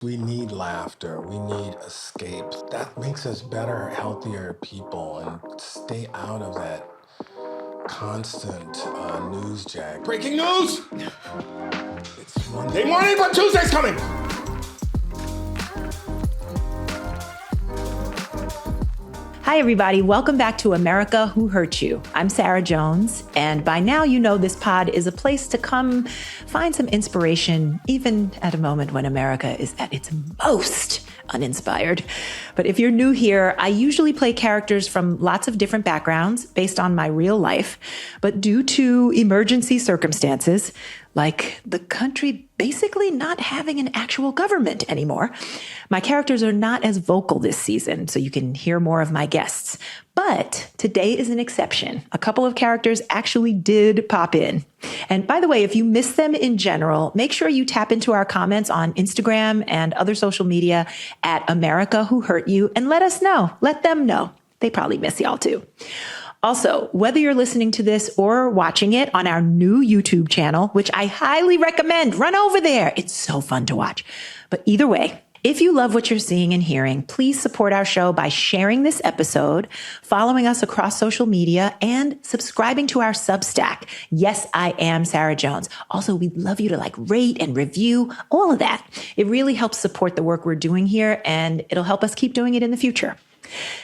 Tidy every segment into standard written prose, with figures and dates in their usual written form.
We need laughter. We need escapes. That makes us better, healthier people, and stay out of that constant news jag. Breaking news! It's Monday morning, but Tuesday's coming! Hi, everybody. Welcome back to America Who Hurt You. I'm Sarah Jones, and by now you know this pod is a place to come find some inspiration, even at a moment when America is at its most uninspired. But if you're new here, I usually play characters from lots of different backgrounds based on my real life. But due to emergency circumstances, like the country basically not having an actual government anymore, my characters are not as vocal this season, so you can hear more of my guests. But today is an exception. A couple of characters actually did pop in. And by the way, if you miss them in general, make sure you tap into our comments on Instagram and other social media at America Who Hurt You and let us know. Let them know. They probably miss y'all too. Also, whether you're listening to this or watching it on our new YouTube channel, which I highly recommend, run over there. It's so fun to watch. But either way, if you love what you're seeing and hearing, please support our show by sharing this episode, following us across social media, and subscribing to our Substack. Yes, I am Sarah Jones. Also, we'd love you to rate and review, all of that. It really helps support the work we're doing here, and it'll help us keep doing it in the future.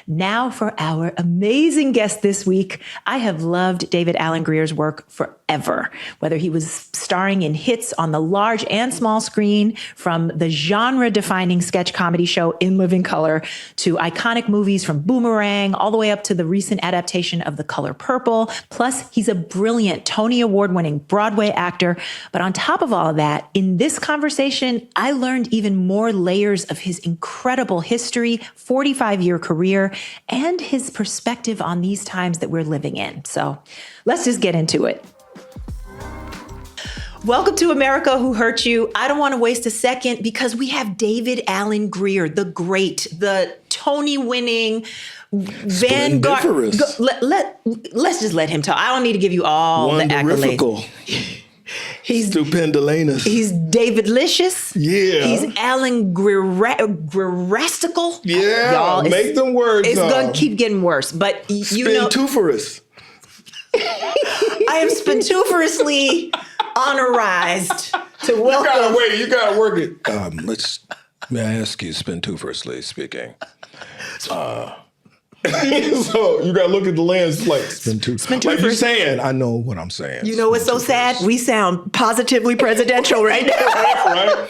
Now for our amazing guest this week. I have loved David Alan Grier's work forever, whether he was starring in hits on the large and small screen, from the genre-defining sketch comedy show In Living Color to iconic movies from Boomerang, all the way up to the recent adaptation of The Color Purple. Plus, he's a brilliant Tony Award-winning Broadway actor. But on top of all of that, in this conversation, I learned even more layers of his incredible history, 45-year career, and his perspective on these times that we're living in. So let's just get into it. Welcome to America Who Hurt You. I don't want to waste a second because we have David Alan Grier, the great, the Tony-winning Vanguard. Let's just let him talk. I don't need to give you all the accolades. He's stupendolenous. He's David-licious. Yeah. He's Alan Grierastical. Yeah. Y'all, make them words It's going to keep getting worse. But you know. Spintuferous. I am spintuferously honorized to welcome. You gotta work it. May I ask you, spintuferously speaking? So you gotta look at the lens like spintuferous. Like you're saying, I know what I'm saying. You know what's so sad? We sound positively presidential right now.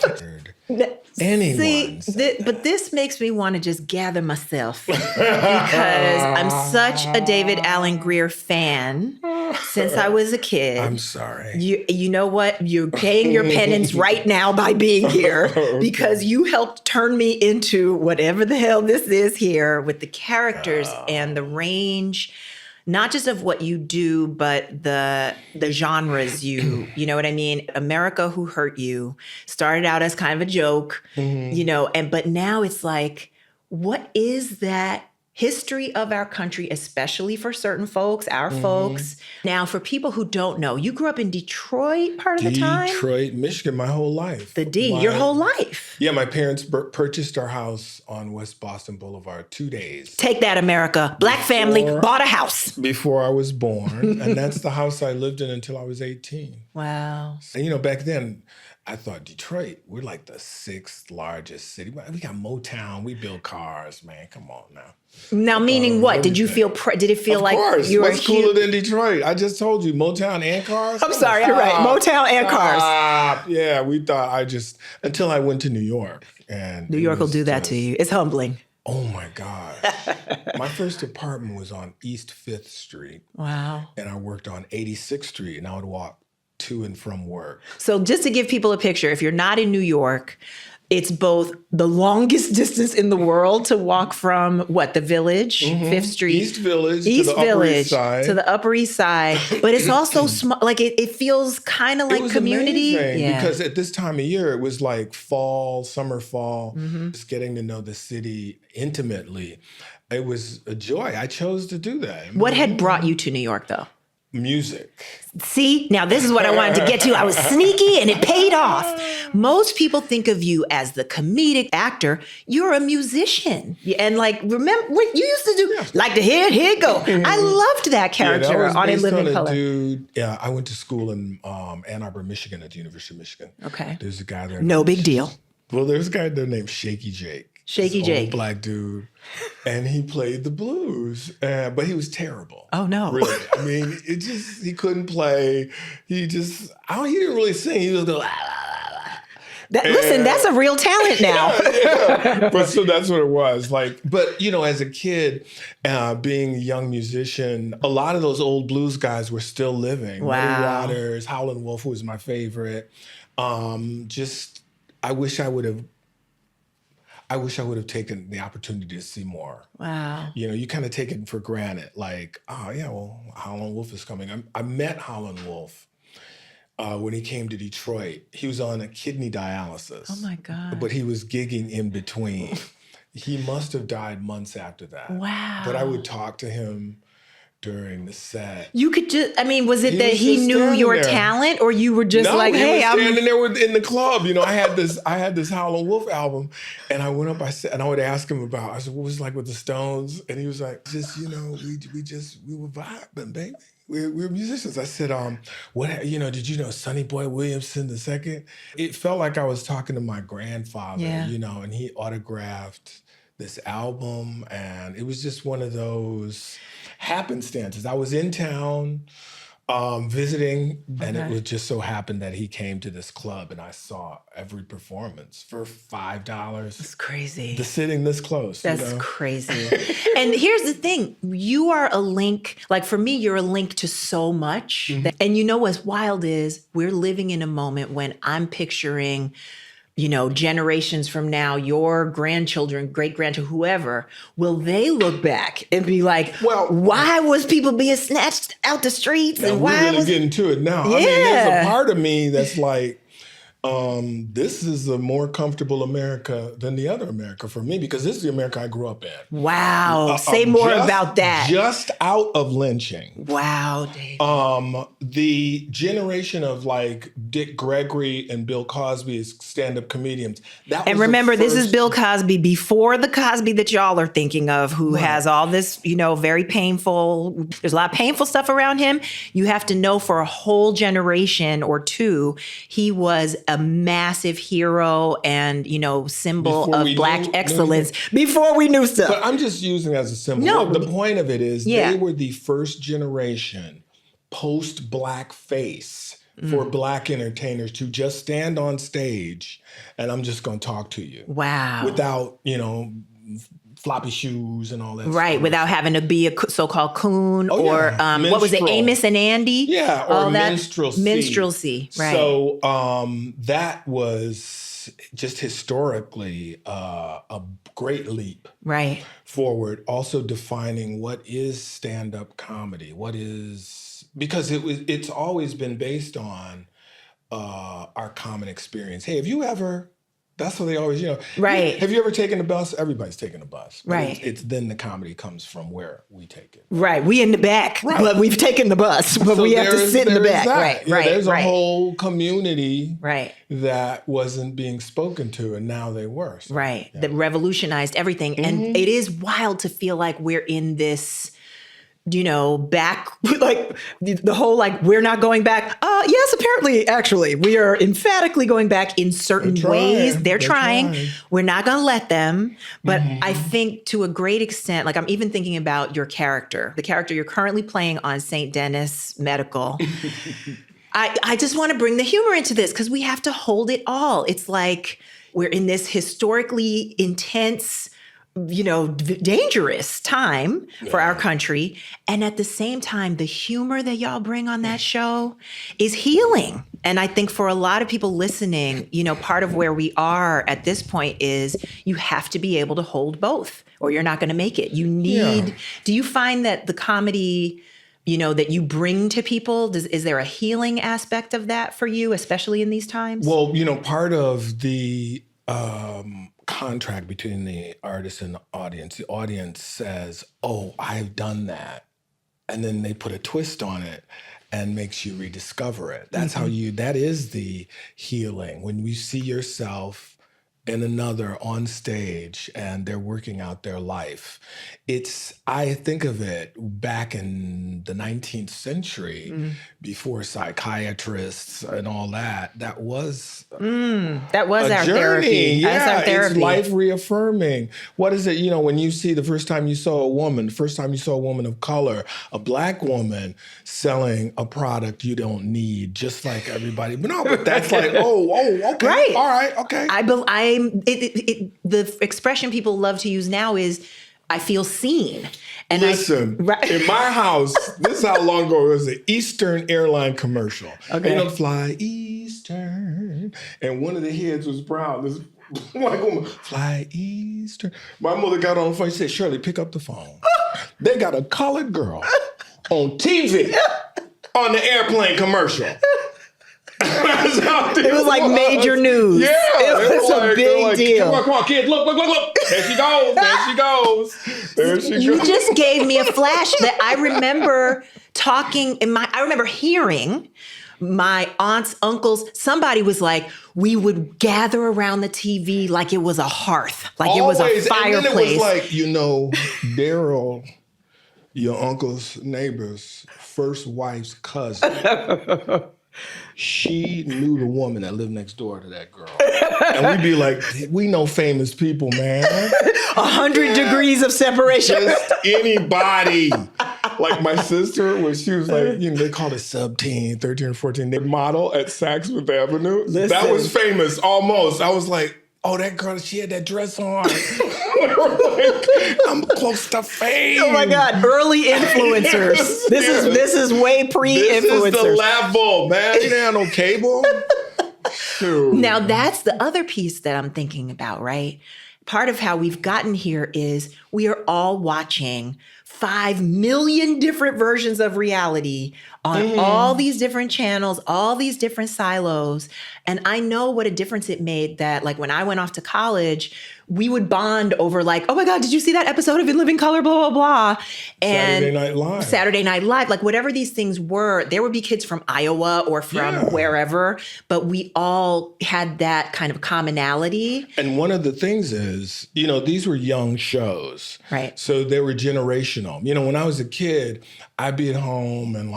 Right? Anyone. See, but this makes me want to just gather myself because I'm such a David Alan Grier fan since I was a kid. I'm sorry. You know what? You're paying your penance right now by being here because you helped turn me into whatever the hell this is here with the characters and the range. Not just of what you do, but the genres you know what I mean? America Who Hurt You started out as kind of a joke, but now it's like, what is that history of our country, especially for certain folks, our folks? Now, for people who don't know, you grew up in Detroit part of the time? Detroit, Michigan, my whole life. Your whole life. Yeah, my parents purchased our house on West Boston Boulevard 2 days. Take that, America. Black family bought a house. Before I was born. And that's the house I lived in until I was 18. Wow. And back then, I thought Detroit, we're like the 6th largest city. We got Motown. We build cars, man. Come on now. Now, meaning what? Did you feel? Did it feel like you were? What's cooler than Detroit? I just told you, Motown and cars. I'm sorry, you're right. Motown and cars. Yeah, we thought until I went to New York, and New York will do that to you. It's humbling. Oh my God. My first apartment was on East 5th Street. Wow. And I worked on 86th Street, and I would walk to and from work. So just to give people a picture, if you're not in New York, it's both the longest distance in the world to walk from the Village, 5th Street. East Village to the Upper East Side. To the Upper East Side. But it's also small, like it feels kind of like community. Amazing because at this time of year, it was like fall, summer, fall, just getting to know the city intimately. It was a joy. I chose to do that. What had brought you to New York, though? Music. See, now this is what I wanted to get to. I was sneaky and it paid off. Most people think of you as the comedic actor. You're a musician. And like, remember what you used to do? Like the here it go. I loved that character that was on In based Living on a Color. dude. Yeah, I went to school in Ann Arbor, Michigan at the University of Michigan. Okay. There's a guy there. No big deal. Well, there's a guy there named Shaky Jake. Shaky This Jake. old black dude. And he played the blues, but he was terrible. Oh, no. Really. I mean, he couldn't play. He didn't really sing. He was going, Listen, that's a real talent now. yeah. But so that's what it was. Like, but as a kid, being a young musician, a lot of those old blues guys were still living. Wow. Muddy Waters, Howlin' Wolf, who was my favorite. I wish I would have taken the opportunity to see more. Wow. You kind of take it for granted. Like, oh yeah, well, Howlin' Wolf is coming. I met Howlin' Wolf when he came to Detroit. He was on a kidney dialysis. Oh my God. But he was gigging in between. He must have died months after that. Wow. But I would talk to him during the set. You could just, was it He that was he just knew standing your there. talent, or you were just No, like, he hey, was I'm standing there in the club. I had this Howlin' Wolf album, and I went up. And I would ask him about. I said, "What was it like with the Stones?" And he was like, "Just we were vibing, baby. We're musicians." I said, what did you know Sonny Boy Williamson II?" It felt like I was talking to my grandfather, Yeah. and he autographed this album, and it was just one of those happenstances. I was in town visiting, and it would just so happen that he came to this club, and I saw every performance for $5. It's crazy. The sitting this close. That's crazy. And here's the thing. You are a link, like for me, you're a link to so much. Mm-hmm. And what's wild is we're living in a moment when I'm picturing, generations from now, your grandchildren, great-grandchildren, whoever, will they look back and be like, well, why was people being snatched out the streets? And why we're really getting to it now. Yeah. I mean, there's a part of me that's like, this is a more comfortable America than the other America for me, because this is the America I grew up in. Wow. Say more about that. Just out of lynching. Wow, Dave. The generation of like Dick Gregory and Bill Cosby as stand-up comedians. And remember, this is Bill Cosby before the Cosby that y'all are thinking of, who has all this, very painful, there's a lot of painful stuff around him. You have to know for a whole generation or two, he was a massive hero and, symbol of Black excellence before we knew stuff. But I'm just using it as a symbol. No. The point of it is they were the first generation post-blackface for Black entertainers to just stand on stage and I'm just going to talk to you. Wow. Without, floppy shoes and all that Right, stuff. without having to be a so-called coon or what was it, Minstrel. Amos and Andy? Yeah, or all that. minstrelsy. Minstrelsy, right. So that was just historically a great leap right. forward. Also defining what is stand-up comedy, because it's always been based on our common experience. Hey, have you ever? That's what they always, Right. Have you ever taken the bus? Everybody's taken the bus. But Right. It's then the comedy comes from where we take it. Right. We in the back, Right. but we've taken the bus, but So we have to sit in the there is back. that. Right. Yeah, Right. There's right. a whole community Right. that wasn't being spoken to, and now they were. So, Right. yeah. That revolutionized everything. And it is wild to feel like we're in this, back, like the whole, like, we're not going back. Yes, apparently, actually, we are emphatically going back in certain ways. They're trying. We're not going to let them. But I think to a great extent, like I'm even thinking about your character, the character you're currently playing on St. Denis Medical. I just want to bring the humor into this because we have to hold it all. It's like we're in this historically intense, dangerous time for our country. And at the same time, the humor that y'all bring on that show is healing. And I think for a lot of people listening, part of where we are at this point is you have to be able to hold both or you're not going to make it. You need, do you find that the comedy, that you bring to people, is there a healing aspect of that for you, especially in these times? Well, part of the contract between the artist and the audience says, oh, I've done that. and then they put a twist on it and makes you rediscover it. That's how that is the healing. When you see yourself and another on stage and they're working out their life. I think of it back in the 19th century, before psychiatrists and all that. That was our journey. therapy. Yeah, That's our therapy. It's life reaffirming. What is it, when you see the first time you saw a woman of color, a Black woman selling a product you don't need, just like everybody. But that's like, okay, right. All right, okay. The expression people love to use now is, I feel seen. And listen, in my house, this is how long ago it was, an Eastern airline commercial. Okay. Fly Eastern. And one of the heads was brown. This Black woman, fly Eastern. My mother got on the phone and said, Shirley, pick up the phone. They got a colored girl on TV on the airplane commercial. It was like major news. Yeah, it was a big deal. Come on, kids, look. There she goes. You just gave me a flash that I remember I remember hearing my aunts, uncles, somebody was like, we would gather around the TV like it was a hearth, like it was a fireplace. And then it was like, Daryl, your uncle's neighbor's first wife's cousin. She knew the woman that lived next door to that girl. And we'd be like, we know famous people, man. 100 degrees of separation. Just anybody. Like my sister, when she was like, they called it sub-teen, 13 or 14, they model at Saks Fifth Avenue. Listen. That was famous, almost. I was like, oh, that girl, she had that dress on. I'm close to fame. Oh my God, early influencers. This is way pre-influencers. This is the level, man. You didn't have no cable. Shoot. Now that's the other piece that I'm thinking about, right? Part of how we've gotten here is we are all watching 5 million different versions of reality on all these different channels, all these different silos. And I know what a difference it made that, like, when I went off to college, we would bond over like, oh my God, did you see that episode of In Living Color, blah, blah, blah. And Saturday Night Live, like whatever these things were, there would be kids from Iowa or from wherever, but we all had that kind of commonality. And one of the things is, these were young shows. Right. So they were generational. When I was a kid, I'd be at home and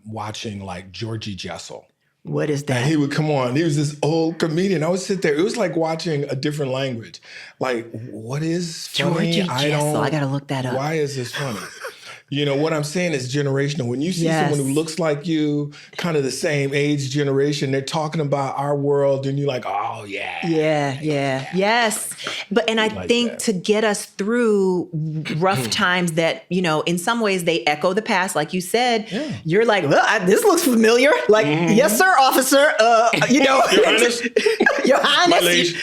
watching Georgie Jessel. What is that? And he would come on. He was this old comedian. I would sit there. It was like watching a different language. Like, what is funny? Georgie Jessel. I got to look that up. Why is this funny? What I'm saying is generational. When you see someone who looks like you, kind of the same age generation, they're talking about our world, and you're like, oh, yeah. Yeah. Yes. And I think to get us through rough times that, in some ways they echo the past, like you said, you're like, well, this looks familiar. Like, yes, sir, officer. Your Highness. Your Highness.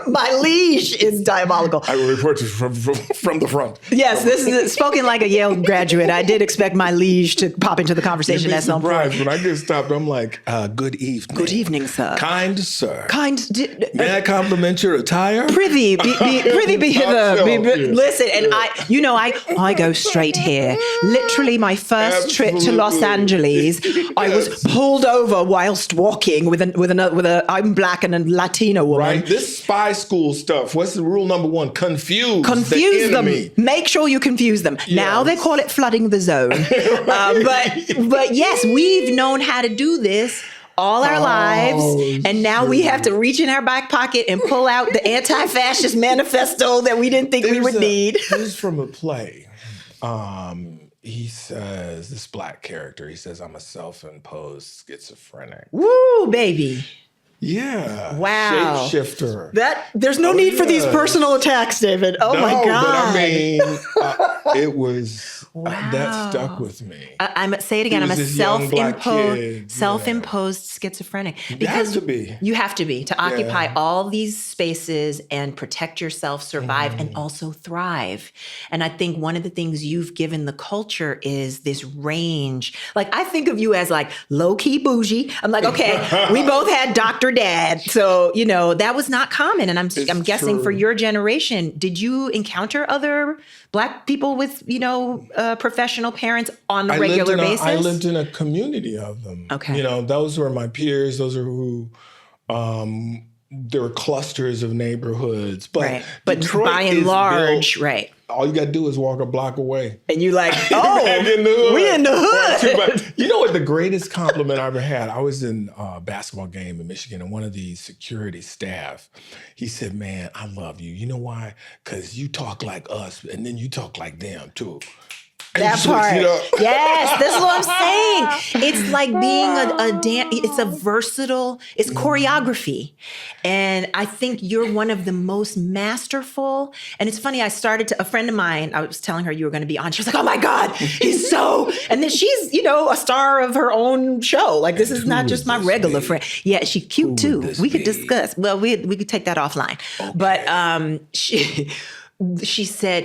My liege is diabolical. I will report to you from the front. Yes, this is spoken like a Yale graduate. I did expect my liege to pop into the conversation at some point. When I get stopped, I'm like, good evening. Good evening, sir. Kind sir. May I compliment your attire? Prithee, be hither. Listen, and I go straight here. Literally, my first trip to Los Angeles, I was pulled over whilst walking with a I'm black and a Latina woman. Right. This spy school stuff. What's the rule number 1? Confuse the them. Make sure you confuse them. Yes. Now they call it flooding the zone. But yes, we've known how to do this all our lives, and now we have to reach in our back pocket and pull out the anti-fascist manifesto that we didn't think we would need. This is from a play. He says, this black character, he says, I'm a self-imposed schizophrenic. Woo, baby. Yeah. Wow. Shapeshifter. There's no need for these personal attacks, David. Oh my God. But I mean, it was, that stuck with me. Say it again. I'm a self-imposed schizophrenic. Because you have to be to occupy all these spaces and protect yourself, survive, and also thrive. And I think one of the things you've given the culture is this range. Like, I think of you as like low-key bougie. I'm like, okay, we both had Dr. Dad. So, that was not common. And I'm guessing for your generation, did you encounter other Black have people with, professional parents on a regular basis? I lived in a community of them. Okay. Those were my peers. Those are who, there were clusters of neighborhoods. But right. But Detroit by and large, built, right. All you got to do is walk a block away. And you like, oh, we in the hood. But you know what the greatest compliment I ever had? I was in a basketball game in Michigan, and one of the security staff, he said, man, I love you. You know why? Because you talk like us, and then you talk like them, too. That part. Yes, that's what I'm saying. It's like being a dance. It's a versatile, it's choreography. And I think you're one of the most masterful. And it's funny, a friend of mine, I was telling her you were going to be on. She was like, oh my God, he's so, and then she's, a star of her own show. Like, this is not just my regular friend. Yeah, she's cute too. We could discuss. Well, we could take that offline. Okay. But she said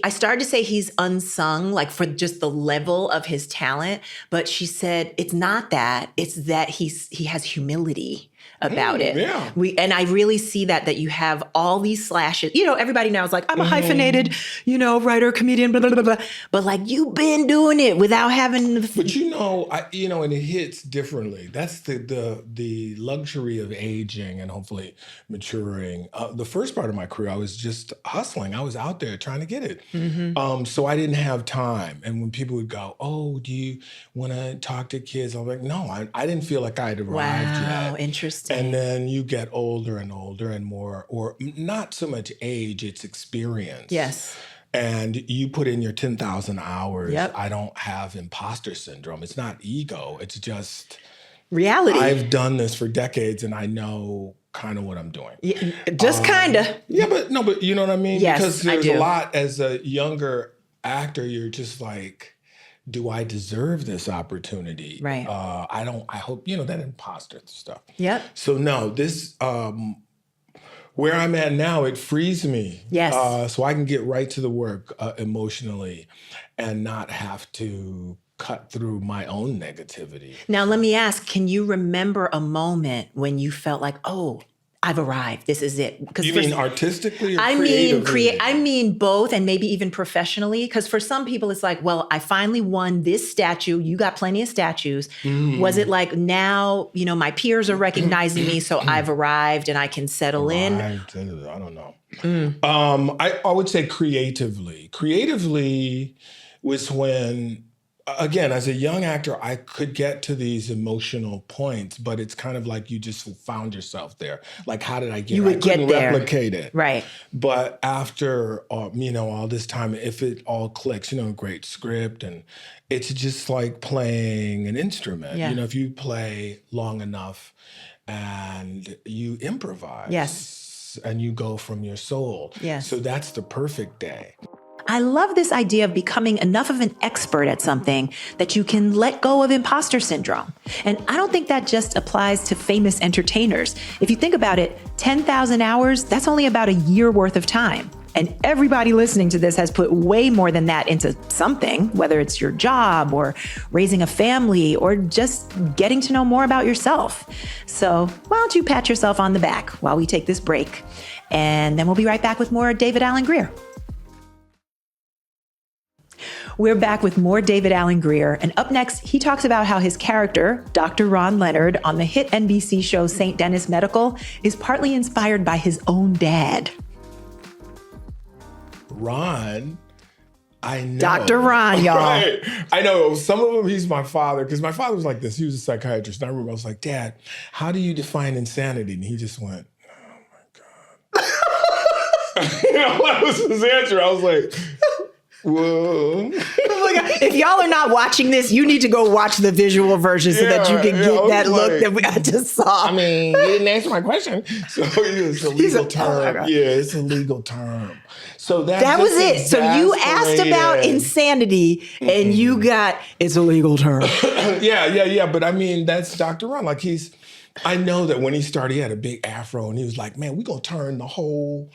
I started to say he's unsung, like for just the level of his talent. But she said, it's not that, it's that he has humility about it. Yeah. And I really see that you have all these slashes. Everybody now is like, I'm a hyphenated, writer, comedian, blah, blah, blah, blah. But like, you've been doing it without having. But and it hits differently. That's the luxury of aging and hopefully maturing. The first part of my career, I was just hustling. I was out there trying to get it. Mm-hmm. So I didn't have time. And when people would go, oh, do you want to talk to kids? I'm like, no, I didn't feel like I had arrived yet. Wow, interesting. And then you get older and older and more, or not so much age, it's experience. Yes. And you put in your 10,000 hours. Yep. I don't have imposter syndrome. It's not ego. It's just reality. I've done this for decades and I know kind of what I'm doing. Yeah, just kind of. Yeah, but you know what I mean? Yes, because there's I do. a lot, as a younger actor, you're just like, do I deserve this opportunity? Right. I hope, that imposter stuff. Yep. So no, this, where I'm at now, it frees me. Yes. So I can get right to the work emotionally and not have to cut through my own negativity. Now, let me ask, can you remember a moment when you felt like, oh, I've arrived. This is it. You mean artistically or creatively? I mean both, and maybe even professionally. Because for some people, it's like, well, I finally won this statue. You got plenty of statues. Was it like now, my peers are recognizing me, so I've arrived and I can settle in? I don't know. I would say creatively. Creatively was when, again, as a young actor, I could get to these emotional points, but it's kind of like you just found yourself there. Like, how did I get? I couldn't replicate it, right? But after all this time, if it all clicks, great script, and it's just like playing an instrument. Yeah. If you play long enough and you improvise, yes, and you go from your soul, yes. So that's the perfect day. I love this idea of becoming enough of an expert at something that you can let go of imposter syndrome. And I don't think that just applies to famous entertainers. If you think about it, 10,000 hours, that's only about a year worth of time. And everybody listening to this has put way more than that into something, whether it's your job or raising a family or just getting to know more about yourself. So why don't you pat yourself on the back while we take this break? And then we'll be right back with more David Alan Grier. We're back with more David Alan Grier, and up next, he talks about how his character, Dr. Ron Leonard, on the hit NBC show St. Denis Medical, is partly inspired by his own dad. Ron, I know. Dr. Ron, y'all. Right. I know. Some of them, he's my father, because my father was like this. He was a psychiatrist. And I remember I was like, Dad, how do you define insanity? And he just went, oh, my God. That was his answer. I was like, whoa. Oh my God. If y'all are not watching this, you need to go watch the visual version so that you can get that look that I just saw. I mean, you didn't answer my question. So it's a legal term. Oh It's a legal term. So that was it. So you asked about insanity and you got, it's a legal term. Yeah. But I mean, that's Dr. Ron. Like I know that when he started, he had a big afro and he was like, man, we're going to turn the whole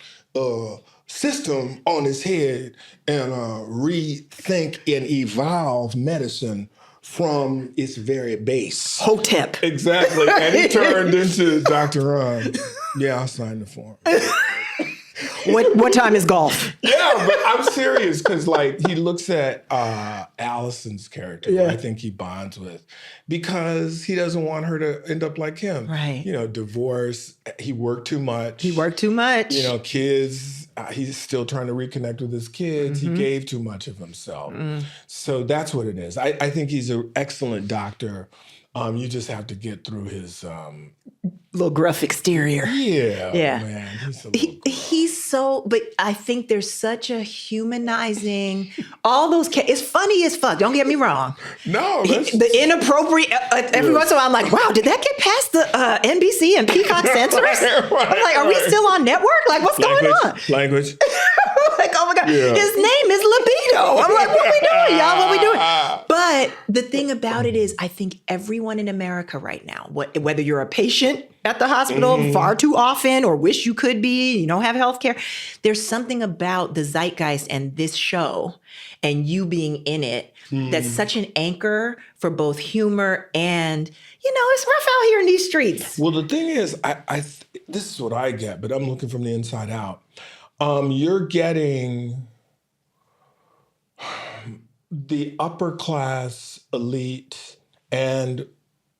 system on his head and rethink and evolve medicine from its very base. Hotep. Exactly. And he turned into Dr. Ron. Yeah, I'll sign the form. What time is golf? Yeah, but I'm serious because like he looks at Allison's character, who I think he bonds with, because he doesn't want her to end up like him. Right. You know, divorce. He worked too much. You know, kids. He's still trying to reconnect with his kids. He gave too much of himself. So that's what it is. I think he's an excellent doctor. You just have to get through his little gruff exterior. Yeah. Man, he's so, but I think there's such a humanizing, all those, it's funny as fuck, don't get me wrong. No. The inappropriate, every once in a while I'm like, wow, did that get past the NBC and Peacock censors? I'm like, are we still on network? Like, what's going on? Language. Like, oh my God, his name is Libido. I'm like, what we doing, y'all? What we doing? But the thing about it is, I think everyone in America right now, whether you're a patient at the hospital far too often or wish you could be, you don't have health care, there's something about the zeitgeist and this show and you being in it that's such an anchor for both humor and, it's rough out here in these streets. Well, the thing is, this is what I get, but I'm looking from the inside out. You're getting the upper class elite and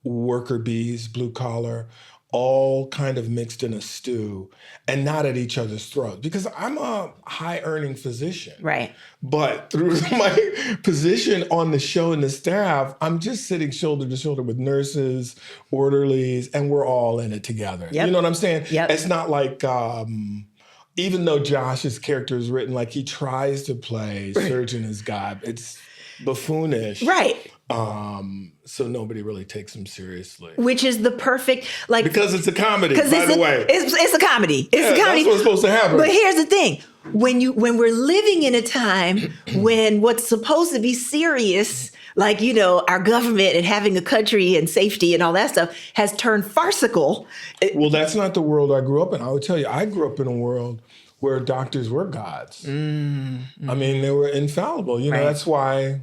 worker bees, blue collar, all kind of mixed in a stew and not at each other's throats. Because I'm a high-earning physician. Right. But through my position on the show and the staff, I'm just sitting shoulder to shoulder with nurses, orderlies, and we're all in it together. Yep. You know what I'm saying? Yep. It's not like... even though Josh's character is written like he tries to play surgeon as God, it's buffoonish. Right. So nobody really takes him seriously. Which is the perfect, like... Because it's a comedy, by the way. It's a comedy. It's a comedy. That's what's supposed to happen. But here's the thing. When we're living in a time when what's supposed to be serious, like, our government and having a country and safety and all that stuff has turned farcical. Well, that's not the world I grew up in. I would tell you, I grew up in a world where doctors were gods. I mean, they were infallible. That's why,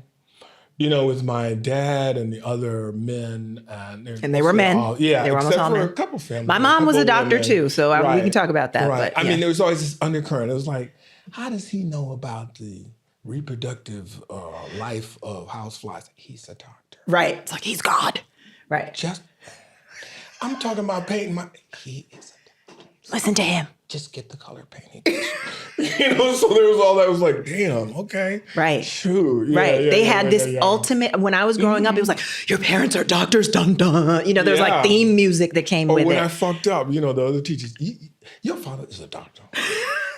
with my dad and the other men. And they were men. They were almost all men. A couple families. My mom was a doctor too, so we can talk about that. Right. But, I mean, there was always this undercurrent. It was like, how does he know about the reproductive life of houseflies? He's a doctor. Right. It's like, he's God. Right. I'm talking about painting he is a doctor. Listen to him. Just get the color painting. So there was all that. Was like, damn, okay. Right. Shoot. Yeah, right. Yeah, they had this ultimate, when I was growing up, it was like, your parents are doctors, dun dun. There was like theme music that came with it. When I fucked up, the other teachers, your father is a doctor.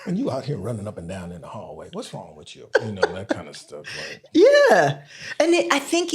And you out here running up and down in the hallway. What's wrong with you? That kind of stuff. Like. Yeah. And I think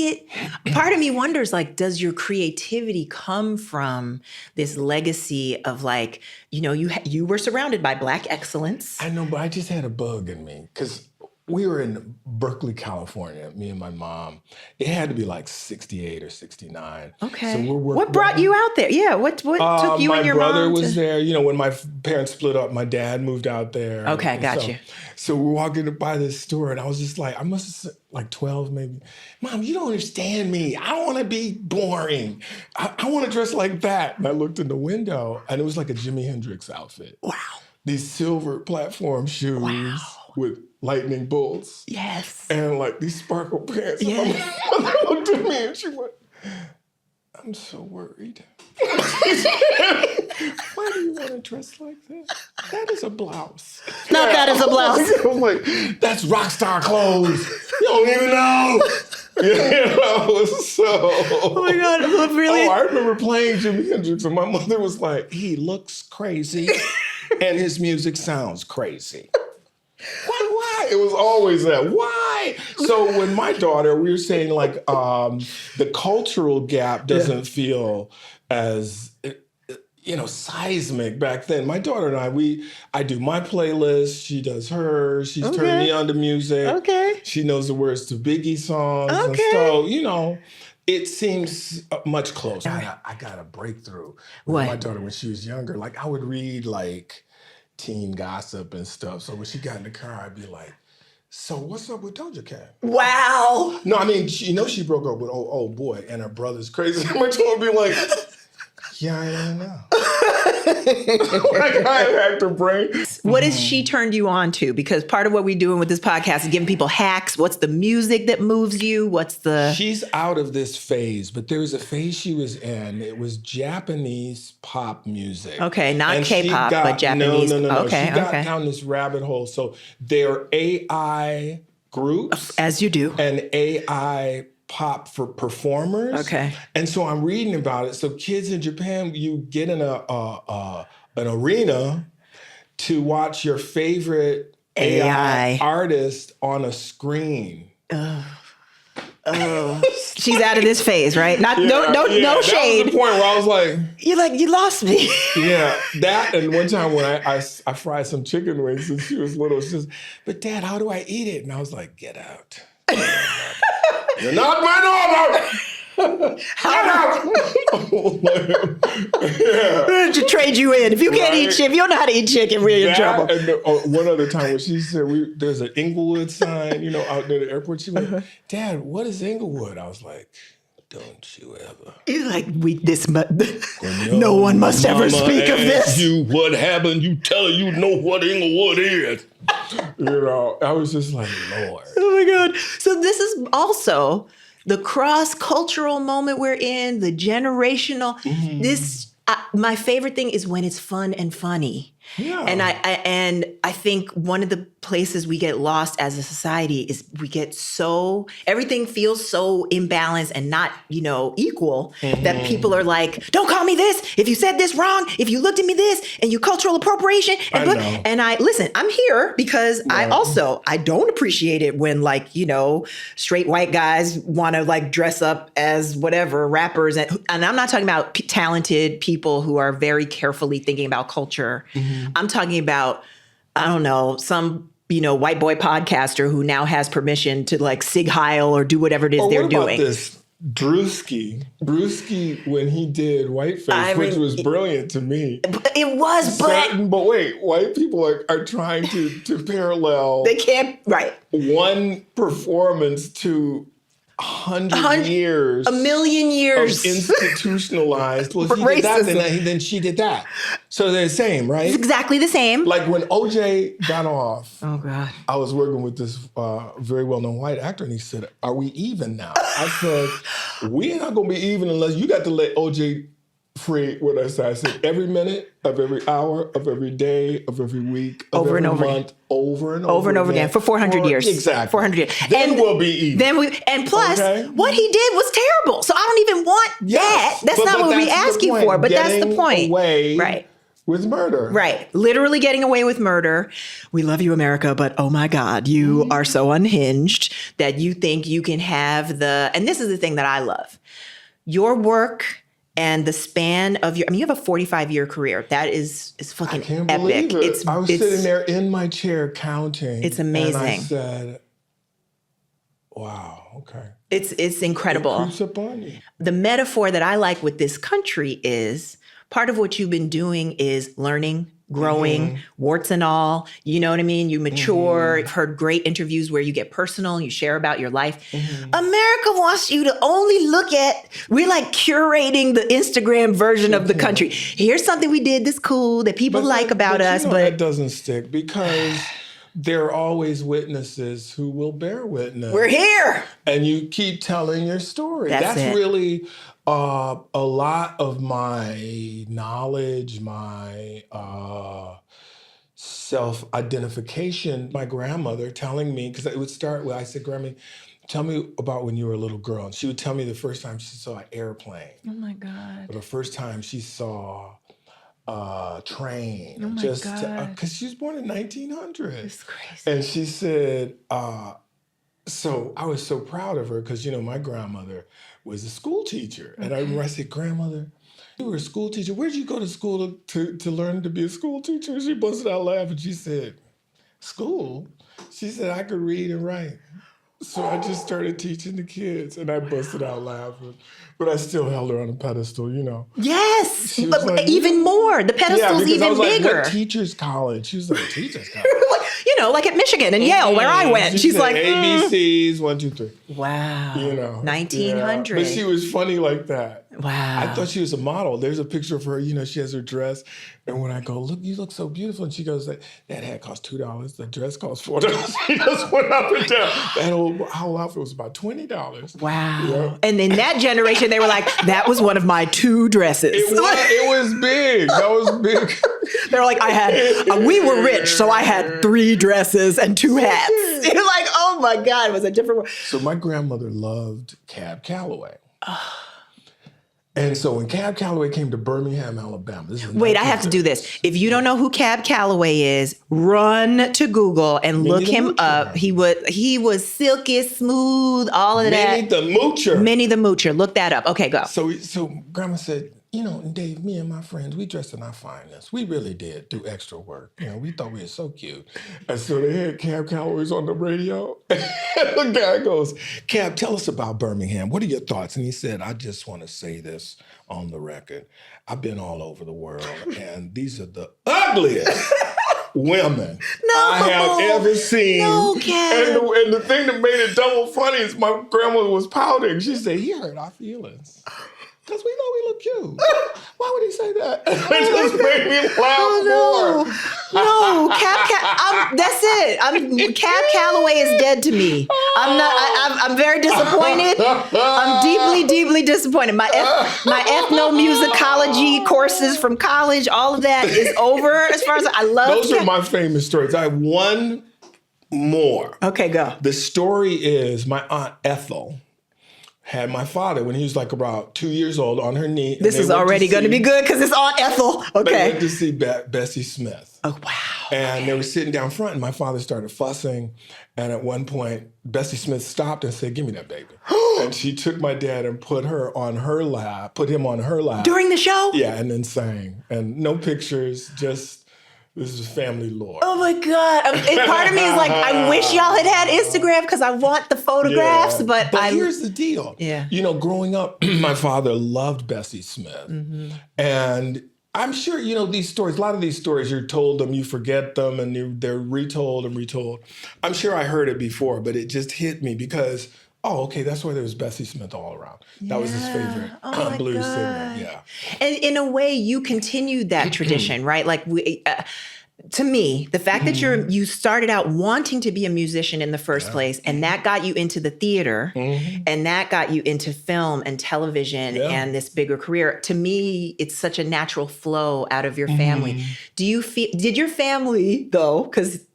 part of me wonders, like, does your creativity come from this legacy of like, you were surrounded by Black excellence. I know, but I just had a bug in me because we were in Berkeley, California, me and my mom. It had to be like 68 or 69. Okay. So what brought you out there? Yeah, what took you and your mom? My brother was there. When my parents split up, my dad moved out there. Okay, got you. So we're walking by this store, and I was just like, I must have like 12 maybe. Mom, you don't understand me. I don't want to be boring. I want to dress like that. And I looked in the window, and it was like a Jimi Hendrix outfit. Wow. These silver platform shoes with lightning bolts. Yes. And like these sparkle pants. Yeah. And my mother looked at me and she went, I'm so worried. Why do you want to dress like that? That is a blouse. Not that is a blouse. I was like, that's rock star clothes. You don't even know. So. Oh my God, really? Oh, I remember playing Jimi Hendrix and my mother was like, he looks crazy and his music sounds crazy. Why? It was always that. Why? So when my daughter, we were saying like the cultural gap doesn't feel as seismic back then. My daughter and I do my playlist. She does hers. She's turned me on to music. Okay. She knows the words to Biggie songs. Okay. And so, it seems much closer. I got a breakthrough with my daughter when she was younger. Like I would read like teen gossip and stuff. So when she got in the car, I'd be like, so what's up with Doja Cat? Wow. No, I mean, she broke up with old boy and her brother's crazy. My daughter would be like, yeah, I don't know. Like I have to brain. What has she turned you on to? Because part of what we're doing with this podcast is giving people hacks. What's the music that moves you? She's out of this phase, but there was a phase she was in. It was Japanese pop music. Okay, not K-pop, but Japanese. No. Okay, she got down this rabbit hole. So they're AI groups. As you do. And AI pop for performers. Okay. And so I'm reading about it. So kids in Japan, you get in an arena to watch your favorite AI artist on a screen. Oh, she's out of this phase, right? No shade. That was the point where I was like, you lost me. Yeah, that. And one time when I fried some chicken wings and she was little, she says, "But Dad, how do I eat it?" And I was like, "Get out. You're not my daughter. Get out." To trade you in. If you can't eat chicken, if you don't know how to eat chicken, we're in trouble. And one other time when she said, there's an Inglewood sign, out near the airport, she went, "Dad, what is Inglewood?" I was like, "Don't you ever." You're like, no one must ever speak of this. You what happened? You tell her you know what Inglewood is. I was just like, Lord. Oh my God. So this is also the cross-cultural moment we're in, the generational. My favorite thing is when it's fun and funny. Yeah. And I think one of the places we get lost as a society is everything feels so imbalanced and not, equal that people are like, don't call me this. If you said this wrong, if you looked at me this and you cultural appropriation. And listen, I'm here because I don't appreciate it when straight white guys want to dress up as whatever rappers. And I'm not talking about talented people who are very carefully thinking about culture. I'm talking about, I don't know, some, white boy podcaster who now has permission to sig heil or do whatever it is they're doing. What about this? Drewski, when he did Whiteface, which was brilliant to me. It was, but wait, white people are trying to parallel. They can't, right. One performance to 100 years. A million years. Of institutionalized. Well, he did that, then she did that. So they're the same, right? It's exactly the same. Like when OJ got off. Oh, God. I was working with this very well-known white actor, and he said, "Are we even now?" I said, "We're not going to be even unless you got to let OJ free." What I said, every minute of every hour of every day of every week of every month, over and over again for 400 years. Exactly. 400 years. Then we'll be even. And plus, what he did was terrible. So I don't even want that. That's not what we're asking for. But that's the point. Right. With murder. Right. Literally getting away with murder. We love you, America, but oh my God, you are so unhinged that you think you can have and this is the thing that I love. Your work and the span of you have a 45-year career. That is fucking epic. I can't believe it. I was sitting there in my chair counting. It's amazing. And I said, wow, okay. It's incredible. It creeps up on you. The metaphor that I like with this country is part of what you've been doing is learning, growing, warts and all. You know what I mean? You mature. I've heard great interviews where you get personal, you share about your life. America wants you to only look at, we're like curating the Instagram version of the country. Here's something we did that's cool that people like about us. But it doesn't stick because there are always witnesses who will bear witness. We're here. And you keep telling your story. That's it. Really a lot of my knowledge, my self-identification, my grandmother telling me, because it would start with, I said, "Grandma, tell me about when you were a little girl." And she would tell me the first time she saw an airplane. Oh my God. Or the first time she saw a train. Oh my God. Because she was born in 1900. It's crazy. And she said, so I was so proud of her because, my grandmother was a school teacher. And I remember I said, "Grandmother, you were a school teacher. Where'd you go to school to learn to be a school teacher?" And she busted out laughing. She said, "School?" She said, "I could read and write." So I just started teaching the kids, and I busted out laughing. But I still held her on a pedestal, Yes, but like, even more. The pedestal's even I was bigger. Like, "What teacher's college?" She was like, "Teacher's college?" Like at Michigan and Yale, where I went. She's said like, ABCs, 1, 2, 3. Wow. 1900. Yeah. But she was funny like that. Wow. I thought she was a model. There's a picture of her, she has her dress. And when I go, look, you look so beautiful. And she goes, that hat cost $2. The dress cost $4. She just went up and down. That whole outfit was about $20. Wow. Yeah. And in that generation, they were like, that was one of my 2 dresses. It was big. That was big. They were like, we were rich, so I had 3 dresses and 2 hats. You're like, oh my God, it was a different world. So my grandmother loved Cab Calloway. And so when Cab Calloway came to Birmingham, Alabama. Wait, I have to do this. If you don't know who Cab Calloway is, run to Google and look him up. He was silky smooth, all of that. Minnie the Moocher. Look that up. Okay, go. So Grandma said, Dave, me and my friends, we dressed in our finest. We really did do extra work. We thought we were so cute. And so they had Cab Calloway's on the radio. And the guy goes, Cab, tell us about Birmingham. What are your thoughts? And he said, I just want to say this on the record. I've been all over the world, and these are the ugliest women I have ever seen. No, Cab. And the thing that made it double funny is my grandmother was pouting. She said, he hurt our feelings. Because we know we look cute. Why would he say that? It just made me laugh more. No, that's it. Cab Calloway is dead to me. I'm very disappointed. I'm deeply, deeply disappointed. My ethnomusicology courses from college, all of that is over as far as I love. Those are my famous stories. I have one more. Okay, go. The story is my Aunt Ethel had my father when he was like about 2 years old on her knee. This is already going to be good because it's Aunt Ethel. Okay. They went to see Bessie Smith. Oh, wow. And they were sitting down front, and my father started fussing. And at one point, Bessie Smith stopped and said, give me that baby. And she took my dad and put him on her lap. During the show? Yeah, and then sang. And no pictures, just... This is family lore. Oh my God. Part of me is like, I wish y'all had Instagram because I want the photographs, but here's the deal. Yeah. Growing up, my father loved Bessie Smith. Mm-hmm. And I'm sure, these stories, a lot of these stories, you're told them, you forget them, and they're retold and retold. I'm sure I heard it before, but it just hit me because, okay, that's why there was Bessie Smith all around. That was his favorite blues singer. Yeah. And in a way, you continued that tradition, right? Like to me, the fact that you started out wanting to be a musician in the first place, and that got you into the theater, and that got you into film and television and this bigger career. To me, it's such a natural flow out of your family. Did your family though, because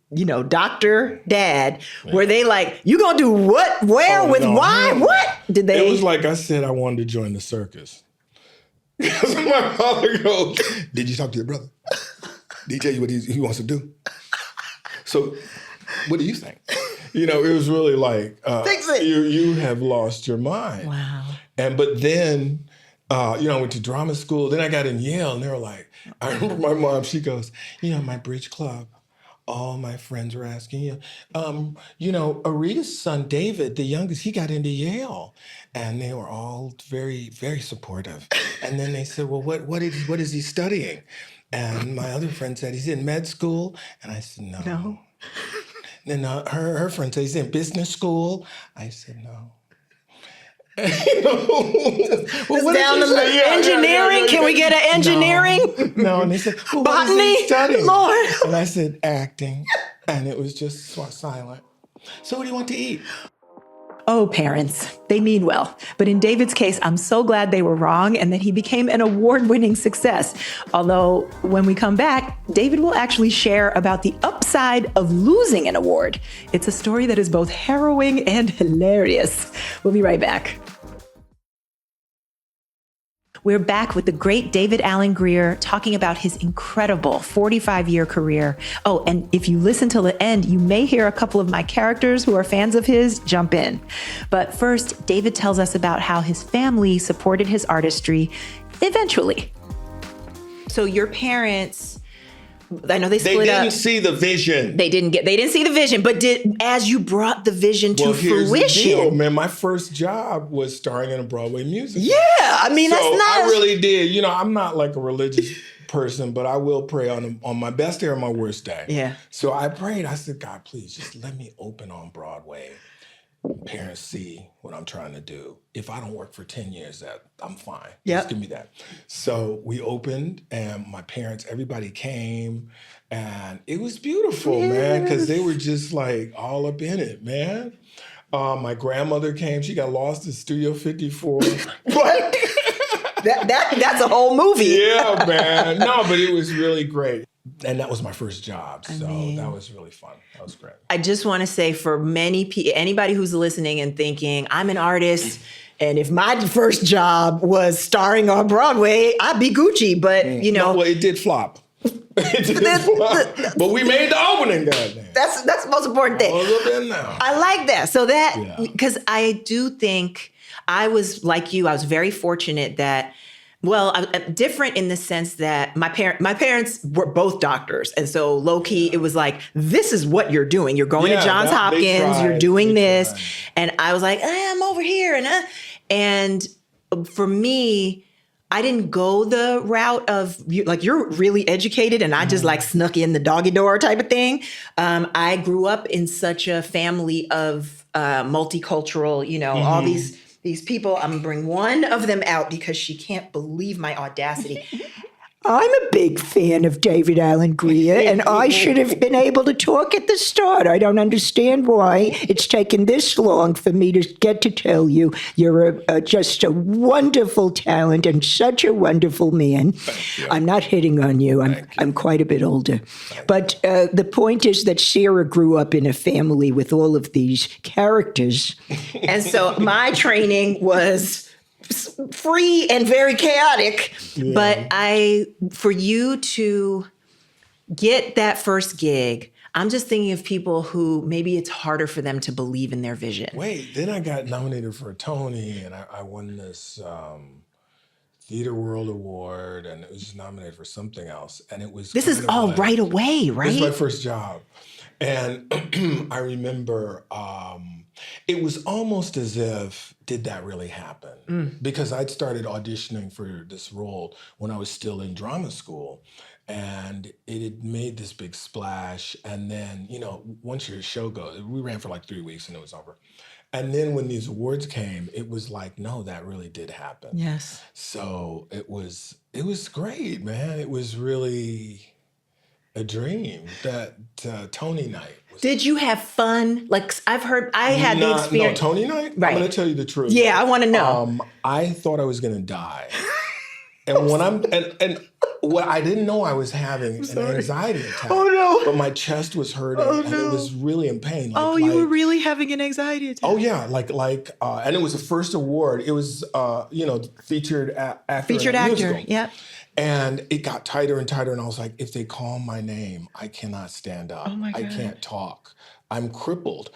doctor, dad, were they like, you gonna do what, where, why, what? Did they? It was like I said, I wanted to join the circus. Because my father goes, did you talk to your brother? Did he tell you what he wants to do? So, what do you think? It was really like, fix it. You have lost your mind. Wow. But then, I went to drama school. Then I got in Yale, and they were like, I remember my mom, she goes, my bridge club, all my friends were asking, Arita's son, David, the youngest, he got into Yale. And they were all very, very supportive. And then they said, well, what is he studying? And my other friend said, he's in med school. And I said, no. Then her friend said, he's in business school. I said, no. Well, down the engineering? Can we get an engineering? No, and they said, well, botany? What is he studying? Lord. And I said, acting. And it was just silent. So what do you want to eat? Oh, parents, they mean well. But in David's case, I'm so glad they were wrong and that he became an award-winning success. Although when we come back, David will actually share about the upside of losing an award. It's a story that is both harrowing and hilarious. We'll be right back. We're back with the great David Alan Grier talking about his incredible 45-year career. Oh, and if you listen till the end, you may hear a couple of my characters who are fans of his jump in. But first, David tells us about how his family supported his artistry eventually. So your parents, I know they split up. They didn't see the vision. They didn't see the vision, but as you brought the vision to fruition. Here's the deal, man. My first job was starring in a Broadway musical. Yeah, I mean, that's not. I really did. I'm not like a religious person, but I will pray on my best day or my worst day. Yeah. So I prayed. I said, God, please just let me open on Broadway. Parents see what I'm trying to do. If I don't work for 10 years, I'm fine. Yep. Just give me that. So we opened, and my parents, everybody came, and it was beautiful, man, because they were just like all up in it, man. My grandmother came. She got lost in Studio 54. What? That's a whole movie. Yeah, man. No, but it was really great. And that was my first job. So that was really fun. That was great. I just want to say for anybody who's listening and thinking, I'm an artist, and if my first job was starring on Broadway, I'd be Gucci. But, well, it did flop. It did flop. But we made the opening, goddamn. That's the most important thing. I like that. So because I do think I was like you, I was very fortunate that, I'm different in the sense that my parents were both doctors. And so low key, it was like, this is what you're doing. You're going to Johns Hopkins, you're doing this. And I was like, I'm over here. And for me, I didn't go the route of you're really educated and I just like snuck in the doggy door type of thing. I grew up in such a family of multicultural, all these people. I'm going to bring one of them out because she can't believe my audacity. I'm a big fan of David Alan Grier, and I should have been able to talk at the start. I don't understand why it's taken this long for me to get to tell you you're just a wonderful talent and such a wonderful man. I'm not hitting on you. I'm quite a bit older. But the point is that Sarah grew up in a family with all of these characters. And so my training was free and very chaotic, but for you to get that first gig, I'm just thinking of people who maybe it's harder for them to believe in their vision. Wait, then I got nominated for a Tony, and I won this Theater World Award, and it was just nominated for something else, and it was right away, right? This was my first job, and I remember it was almost as if, did that really happen? Because I'd started auditioning for this role when I was still in drama school, and it had made this big splash. And then, once your show goes, we ran for like 3 weeks and it was over. And then when these awards came, it was like, no, that really did happen. Yes. So it was great, man. It was really a dream, that Tony night. Did you have fun? Like, I've heard, I had the experience. No, Tony night? Right. I'm going to tell you the truth. Yeah, I want to know. I thought I was going to die. And when I didn't know I was having an anxiety attack. Oh, no. But my chest was hurting, and it was really in pain. You were really having an anxiety attack. Oh, yeah. And it was the first award. It was, featured actor. Featured actor, yep. And it got tighter and tighter, and I was like, if they call my name, I cannot stand up. Oh my God. I can't talk. I'm crippled.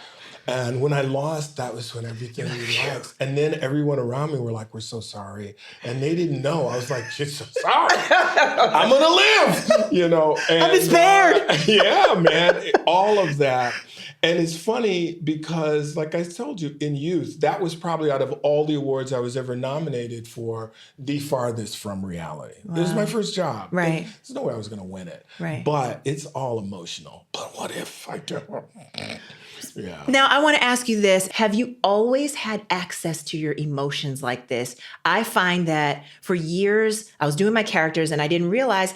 And when I lost, that was when everything relaxed. And then everyone around me were like, we're so sorry. And they didn't know. I was like, you're so sorry. I'm going to live, And, I'm spared. Yeah, man. All of that. And it's funny because, like I told you, in youth, that was probably out of all the awards I was ever nominated for, the farthest from reality. Wow. It was my first job. Right. There's no way I was going to win it. Right. But it's all emotional. But what if I don't? Yeah. Now, I want to ask you this. Have you always had access to your emotions like this? I find that for years, I was doing my characters and I didn't realize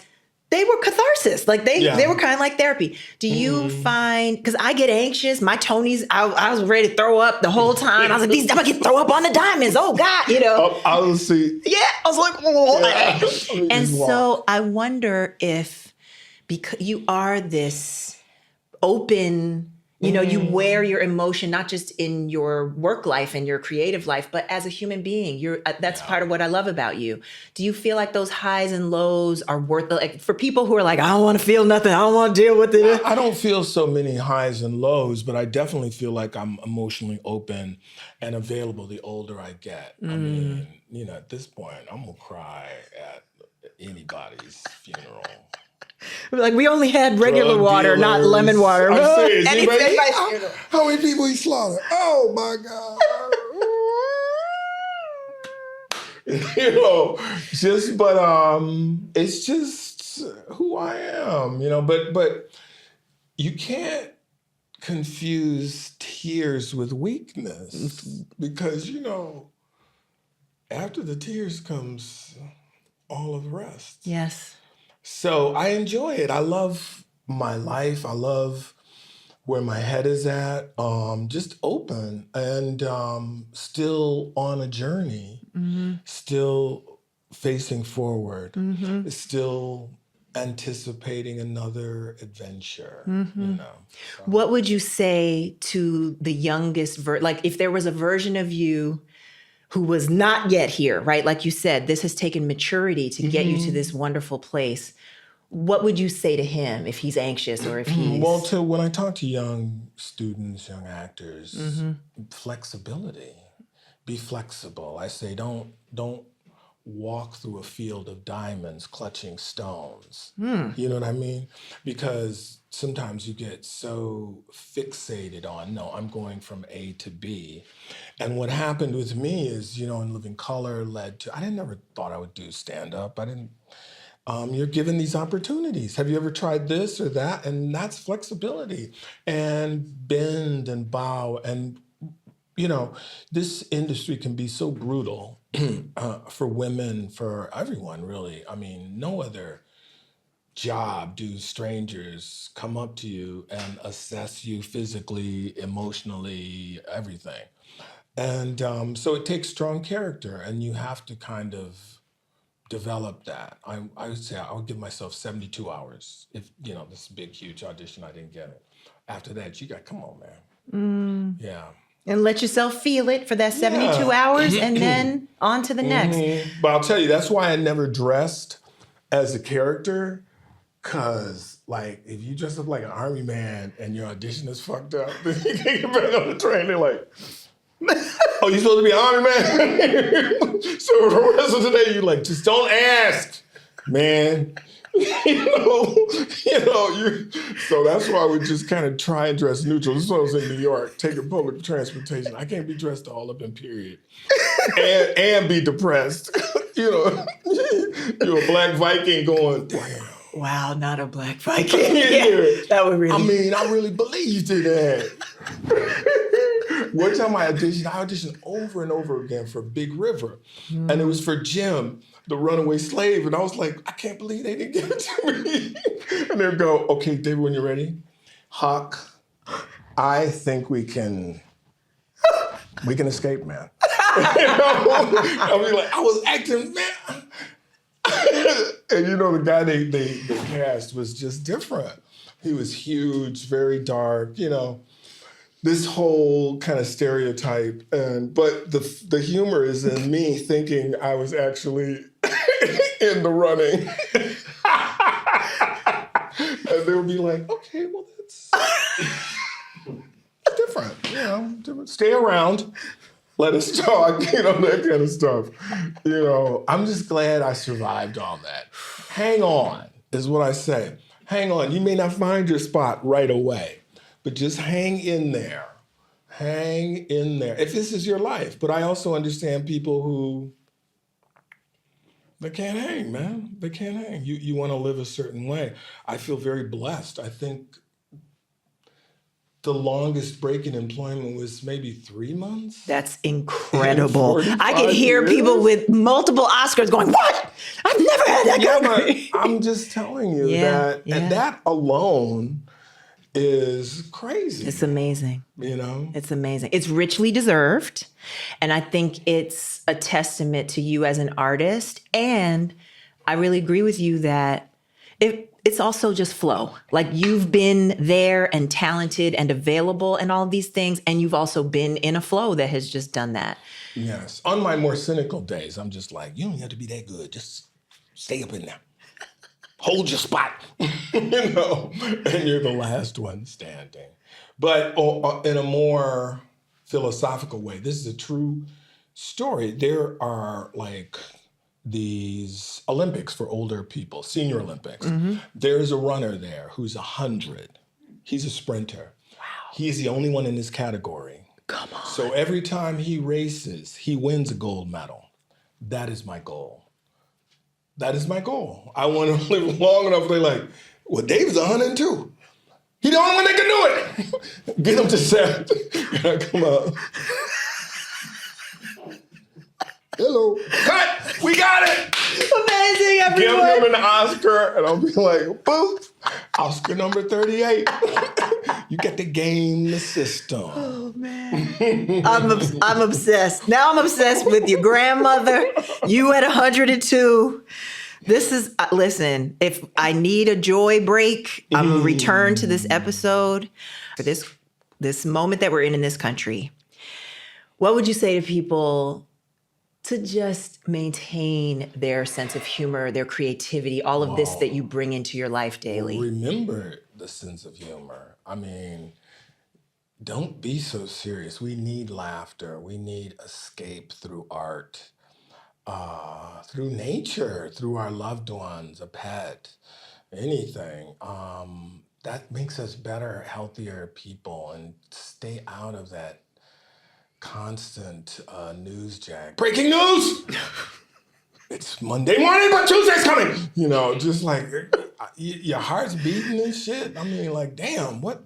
they were catharsis. Like they were kind of like therapy. Do you find, because I get anxious, my Tonys, I was ready to throw up the whole time. I was like, I'm going to throw up on the diamonds. Oh God, I was see. Yeah, I was like, oh. Yeah. And so I wonder if, because you are this open, you wear your emotion, not just in your work life and your creative life, but as a human being. That's part of what I love about you. Do you feel like those highs and lows are worth it? Like, for people who are like, I don't want to feel nothing, I don't want to deal with it. I don't feel so many highs and lows, but I definitely feel like I'm emotionally open and available the older I get. I mean, at this point, I'm going to cry at anybody's funeral. Like, we only had regular water, not lemon water. I'm serious. How many people he slaughtered? Oh my God. It's just who I am, but you can't confuse tears with weakness because, after the tears comes all of the rest. Yes. So I enjoy it. I love my life. I love where my head is at, just open and still on a journey, still facing forward, still anticipating another adventure, So. What would you say to the youngest, like if there was a version of you who was not yet here, right? Like you said, this has taken maturity to get you to this wonderful place. What would you say to him if he's anxious or if he's... Well, when I talk to young students, young actors, flexibility, be flexible. I say, don't walk through a field of diamonds clutching stones. You know what I mean? Because sometimes you get so fixated on, no, I'm going from A to B. And what happened with me is, in Living Color led to, I never thought I would do stand-up. You're given these opportunities. Have you ever tried this or that? And that's flexibility and bend and bow. And, this industry can be so brutal for women, for everyone, really. I mean, no other job do strangers come up to you and assess you physically, emotionally, everything. And so it takes strong character, and you have to kind of develop that. I would say I would give myself 72 hours. If, this big, huge audition, I didn't get it. After that, come on, man. Yeah. And let yourself feel it for that 72 hours and then on to the next. But I'll tell you, that's why I never dressed as a character. Cause if you dress up like an army man and your audition is fucked up, then you can't get back on the train. They're like, oh, you supposed to be an army man? So for the rest of the day, you're like, just don't ask, man. So that's why we just kind of try and dress neutral. This is when I was in New York, taking public transportation. I can't be dressed all up in period and be depressed. You're a black Viking going, damn. Wow, not a black Viking. Yeah, that would really... I really believed in that. One time I auditioned over and over again for Big River. And it was for Jim, the runaway slave. And I was like, I can't believe they didn't give it to me. And they'd go, okay, David, when you're ready, Huck, I think we can escape, man. I mean, I was acting, man. And the guy they cast was just different. He was huge, very dark, this whole kind of stereotype. But the humor is in me thinking I was actually in the running. And they would be like, okay, well, that's different, stay around. Let us talk, that kind of stuff. I'm just glad I survived all that. Hang on, is what I say. Hang on. You may not find your spot right away, but just hang in there. Hang in there. If this is your life. But I also understand people who, they can't hang, man. They can't hang. You want to live a certain way. I feel very blessed. I think the longest break in employment was maybe 3 months. That's incredible. I can hear people with multiple Oscars going, what? I've never had that kind but I'm just telling you that, and that alone is crazy. It's amazing. It's amazing. It's richly deserved. And I think it's a testament to you as an artist. And I really agree with you that it's also just flow. Like you've been there and talented and available and all of these things. And you've also been in a flow that has just done that. Yes. On my more cynical days, I'm just like, you don't have to be that good. Just stay up in there. Hold your spot, and you're the last one standing. But in a more philosophical way, this is a true story. There are these Olympics for older people, Senior Olympics. There's a runner there who's 100. He's a sprinter. Wow. He's the only one in his category. Come on. So every time he races, he wins a gold medal. That is my goal. That is my goal. I want to live long enough. They're like, well, David's 102. He the only one that can do it. Get him to set. Come up. Hello. Cut. We got it. Amazing, everyone. Give him an Oscar, and I'll be like, boom. Oscar number 38. You get the game, the system. Oh, man. I'm obsessed. Now I'm obsessed with your grandmother. You at 102. This is, listen, if I need a joy break, I'm going to return to this episode for this moment that we're in this country. What would you say to people to just maintain their sense of humor, their creativity, all of this that you bring into your life daily? Remember the sense of humor. I mean, don't be so serious. We need laughter. We need escape through art, through nature, through our loved ones, a pet, anything. That makes us better, healthier people, and stay out of that constant news jag. Breaking news! It's Monday morning, but Tuesday's coming! You know, just like your heart's beating and shit. I mean, like, damn, what?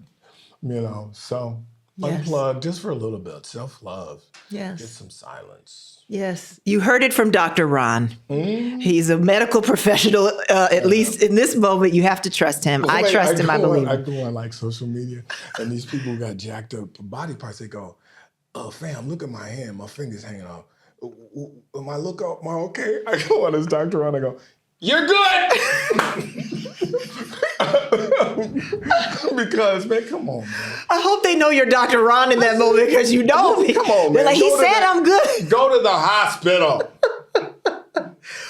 You know, so unplug just for a little bit. Self-love. Yes. Get some silence. Yes. You heard it from Dr. Ron. He's a medical professional. At least in this moment, you have to trust him. I trust him. I believe him. I go on like social media, and these people who got jacked up body parts, they go, "Oh, fam, look at my hand. My finger's hanging off. Am I okay?" I go on this Dr. Ron, I go, "You're good!" Because, man, come on, man. I hope they know you're Dr. Ron in that moment because you know me. Come on, man. They're like, he said I'm good. Go to the hospital.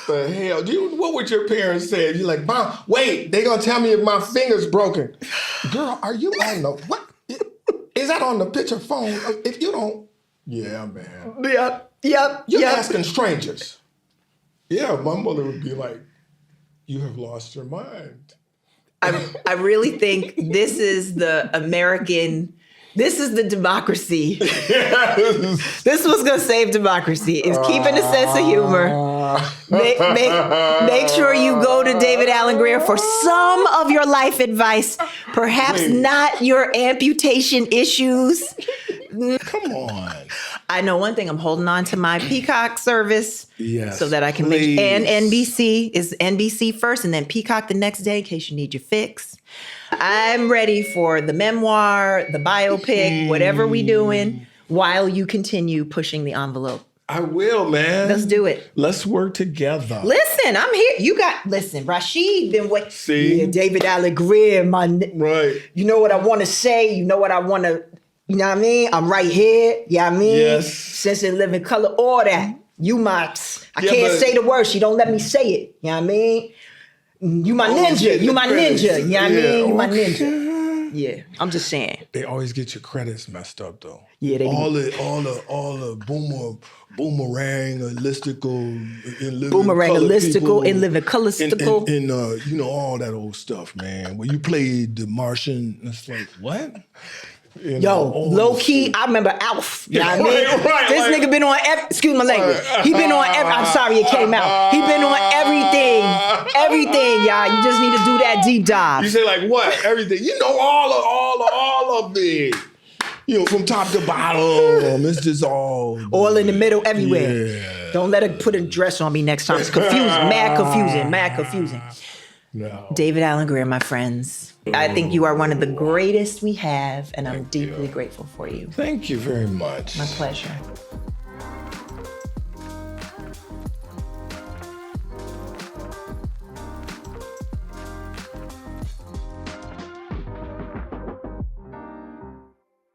The hell? What would your parents say? You're like, Mom, wait, they gonna tell me if my finger's broken. Girl, are you on the, what? Is that on the picture phone? If you don't, yeah, man. Yep. You're asking strangers. Yeah, my mother would be like, you have lost your mind. I really think this is the democracy. Yes. This was going to save democracy, is keeping a sense of humor. Make sure you go to David Alan Grier for some of your life advice, perhaps not your amputation issues. Come on. I know one thing, I'm holding on to my Peacock service so that I can make, and NBC is NBC first and then Peacock the next day in case you need your fix. I'm ready for the memoir, the biopic, whatever we doing while you continue pushing the envelope. I will, man. Let's do it. Let's work together. Listen, I'm here. Rashid been waiting. See? Yeah, David Alan Grier, Right. You know what I want to say. You know what I want to, you know what I mean? I'm right here. You know what I mean? Yes. Since in living color, all that. I can't say the word. She don't let me say it. You know what I mean? You my ninja. You my ninja. You know what I mean? You my ninja. Yeah, I'm just saying. They always get your credits messed up though. Yeah, they all the boomerang, in living coloristical. And you know, all that old stuff, man. When you played the Martian, it's like, what? You know, low key, I remember Alf. You know what I mean? Right, this nigga been on excuse my language. He been on I'm sorry it came out. He been on everything, y'all. You just need to do that deep dive. You say like what? Everything. You know all of it. You know, from top to bottom. It's just all in the middle, everywhere. Yeah. Don't let her put a dress on me next time. It's confusing. Mad confusing. No. David Alan Grier, my friends. I think you are one of the greatest we have, and I'm deeply grateful for you. Thank you very much. My pleasure.